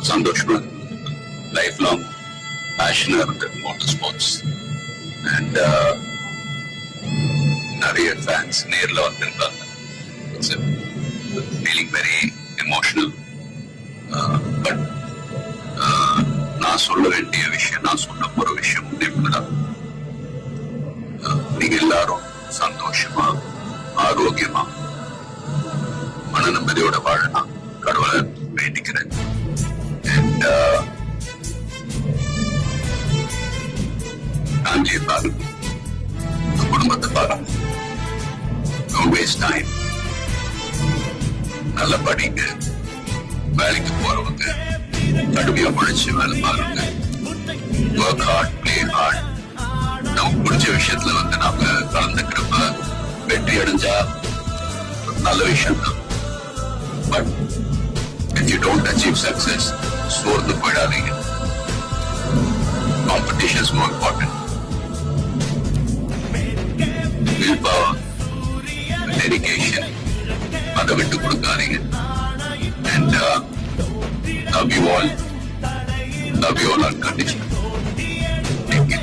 சந்தோஷமா life long பேஷனா இருக்கு motor sports. And நிறைய ஃபேன்ஸ் நேர்ல வந்திருக்காங்க. It's feeling very emotional. But நான் சொல்ல வேண்டிய விஷயம், நான் சொல்ல போற விஷயம் ஒன்றேதான். நீங்க எல்லாரும் சந்தோஷமா ஆரோக்கியமா மன நிம்மதியோட வாழலாம் கடவுளை வேண்டிக்கிறேன். அண்ட் காஞ்சியை பாருங்க, குடும்பத்தை பாருங்க. Don't waste time. நல்ல படிங்க. வேலைக்கு போறவங்க கடுமையா உழைச்சு வேலை பாருங்க. Work hard, play hard. நமக்கு பிடிச்ச விஷயத்துல நாம கலந்துக்கிறப்ப வெற்றி அடைஞ்சா நல்ல விஷயம் தான். But if you don't achieve success, சோர்ந்து போயிடாதீங்க. Competition is more important. Willpower, dedication, அதை விட்டு கொடுக்காதீங்க. And love you all unconditionally. Thank you.